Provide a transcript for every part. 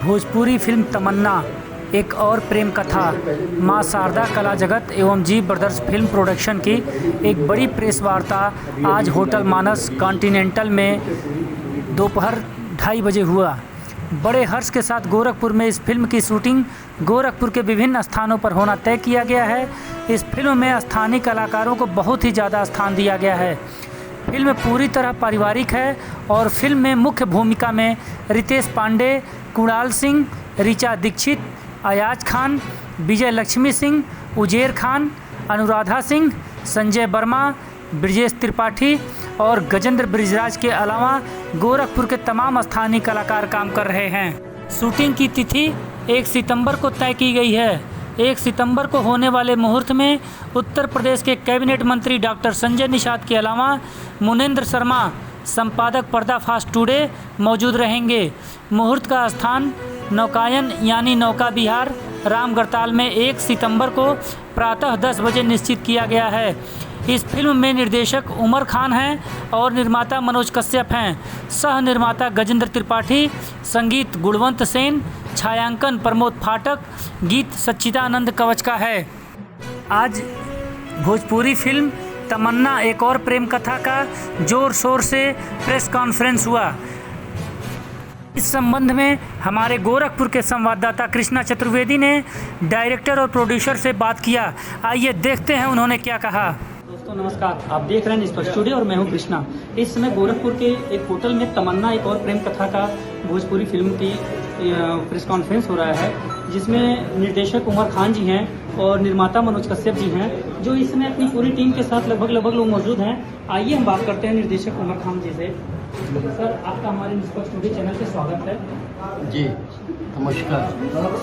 Bhojpuri film तमन्ना एक और प्रेम कथा मां शारदा कला जगत एवं जी ब्रदर्स फिल्म प्रोडक्शन की एक बड़ी प्रेस वार्ता आज होटल मानस कॉन्टिनेंटल में दोपहर 2:30 बजे हुआ। बड़े हर्ष के साथ गोरखपुर में इस फिल्म की शूटिंग गोरखपुर के विभिन्न स्थानों पर होना तय किया गया है। इस फिल्म में स्थानीय कलाकारों को बहुत ही ज़्यादा स्थान दिया गया है। फिल्म पूरी तरह पारिवारिक है और फिल्म में मुख्य भूमिका में रितेश पांडे, कुणाल सिंह, ऋचा दीक्षित, अयाज खान, विजय लक्ष्मी सिंह, उजेर खान, अनुराधा सिंह, संजय वर्मा, ब्रजेश त्रिपाठी और गजेंद्र ब्रिजराज के अलावा गोरखपुर के तमाम स्थानीय कलाकार काम कर रहे हैं। शूटिंग की तिथि 1 सितंबर को तय की गई है। 1 सितंबर को होने वाले मुहूर्त में उत्तर प्रदेश के कैबिनेट मंत्री डॉक्टर संजय निषाद के अलावा मुनेंद्र शर्मा, संपादक पर्दाफाश टुडे मौजूद रहेंगे। मुहूर्त का स्थान नौकायन यानी नौका विहार रामगढ़ताल में 1 सितंबर को प्रातः 10 बजे निश्चित किया गया है। इस फिल्म में निर्देशक उमर खान हैं और निर्माता मनोज कश्यप हैं। सह निर्माता गजेंद्र त्रिपाठी, संगीत गुणवंत सेन, छायांकन प्रमोद फाटक, गीत सच्चिदानंद कवच का है। आज भोजपुरी फिल्म तमन्ना एक और प्रेम कथा का जोर शोर से प्रेस कॉन्फ्रेंस हुआ। इस संबंध में हमारे गोरखपुर के संवाददाता कृष्णा चतुर्वेदी ने डायरेक्टर और प्रोड्यूसर से बात किया। आइए देखते हैं उन्होंने क्या कहा। दोस्तों नमस्कार, आप देख रहे हैं निष्पक्ष स्टूडियो और मैं हूं कृष्णा। इस समय गोरखपुर के एक होटल में तमन्ना एक और प्रेम कथा का भोजपुरी फिल्म की प्रेस कॉन्फ्रेंस हो रहा है, जिसमें निर्देशक उमर खान जी हैं और निर्माता मनोज कश्यप जी हैं, जो इस समय अपनी पूरी टीम के साथ लगभग लोग मौजूद हैं। आइए हम बात करते हैं निर्देशक उमर खान जी से। सर, आपका हमारे निष्पक्ष स्टूडियो चैनल पे स्वागत है। जी नमस्कार।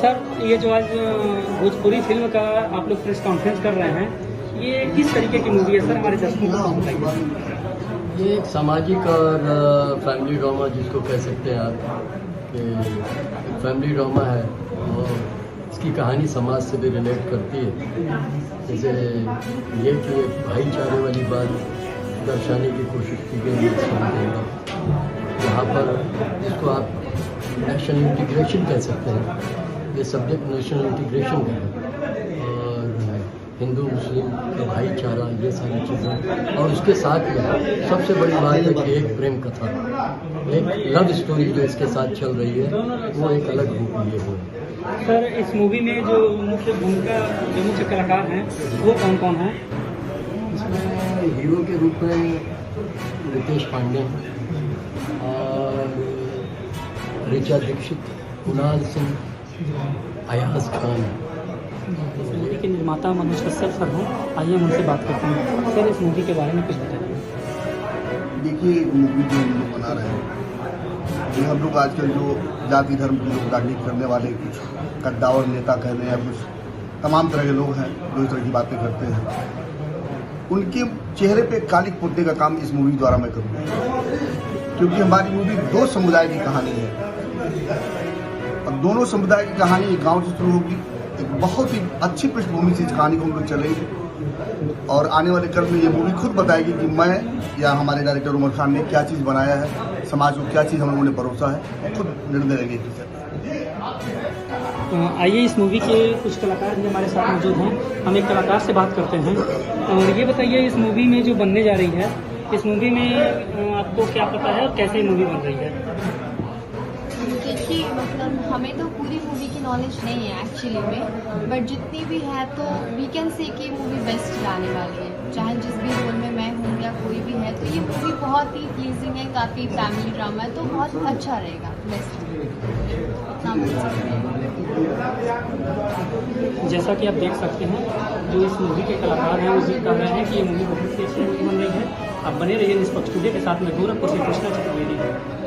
सर, ये जो आज भोजपुरी फिल्म का आप लोग प्रेस कॉन्फ्रेंस कर रहे हैं, ये किस तरीके की मूवी है सर, हमारे दर्शकों को बताइए। ये एक सामाजिक और फैमिली ड्रामा जिसको कह सकते हैं आप, कि फैमिली ड्रामा है और इसकी कहानी समाज से भी रिलेट करती है। जैसे ये कि एक भाईचारे वाली बात दर्शाने की कोशिश की गई है इस फिल्म के अंदर, यहाँ पर जिसको आप नेशनल इंटीग्रेशन कह सकते हैं। ये सब्जेक्ट नेशनल इंटीग्रेशन का है और हिंदू मुस्लिम का भाईचारा, ये सारी चीज़ें, और उसके साथ में सबसे बड़ी बात है कि एक प्रेम कथा, एक लव स्टोरी जो इसके साथ चल रही है, वो एक अलग रूप लिए हुए है। सर, इस मूवी में जो मुख्य भूमिका, जो मुख्य कलाकार हैं, वो कौन कौन हैं? इसमें हीरो के रूप में रितेश पांडे और ऋचा दीक्षित, कुणाल सिंह, अयाज खान। इस मूवी के निर्माता मनोज कश्यप सर हैं। आइए हम उनसे बात करते हैं। सर, इस मूवी के बारे में कुछ बताइए। देखिए, मूवी जो हम लोग बना रहे हैं, ये हम लोग आजकल जो जाति धर्म की लोग राजनीति करने वाले कुछ कद्दावर नेता कह रहे हैं, कुछ तमाम तरह के लोग हैं जो इस तरह की बातें करते हैं, उनके चेहरे पे कालिक पोतने का काम इस मूवी द्वारा मैं करूँगा। क्योंकि हमारी मूवी 2 समुदाय की कहानी है और दोनों समुदाय की कहानी एक गाँव से शुरू होगी। एक बहुत ही अच्छी पृष्ठभूमि से इस कहानी को हम लोग चलेंगे और आने वाले कल में ये मूवी खुद बताएगी कि मैं या हमारे डायरेक्टर उमर खान ने क्या चीज़ बनाया है, समाज को क्या चीज़ हम लोगों ने परोसा है, खुद निर्णय लेंगे। आइए, इस मूवी के कुछ कलाकार भी हमारे साथ मौजूद हैं। हम एक कलाकार से बात करते हैं और ये बताइए, इस मूवी में जो बनने जा रही है, इस मूवी में आपको क्या पता है और कैसे मूवी बन रही है? देखिए, मतलब हमें तो पूरी मूवी की नॉलेज नहीं है एक्चुअली में, बट जितनी भी है तो वी कैन से कि मूवी बेस्ट जाने वाली है। चाहे जिस भी रोल में मैं हूँ या कोई भी है, तो ये मूवी बहुत ही प्लीजिंग है, काफ़ी फैमिली ड्रामा है, तो बहुत अच्छा रहेगा। बेस्ट जैसा कि आप देख सकते हैं, जो इस मूवी के कलाकार हैं वो जिक्र कर रहे हैं कि ये मूवी बहुत ही अच्छी मूवी बन रही है। आप बने रहिए निष्पक्ष स्टूडियो के साथ में। गोरखपुर से कृष्णा चतुर्वेदी।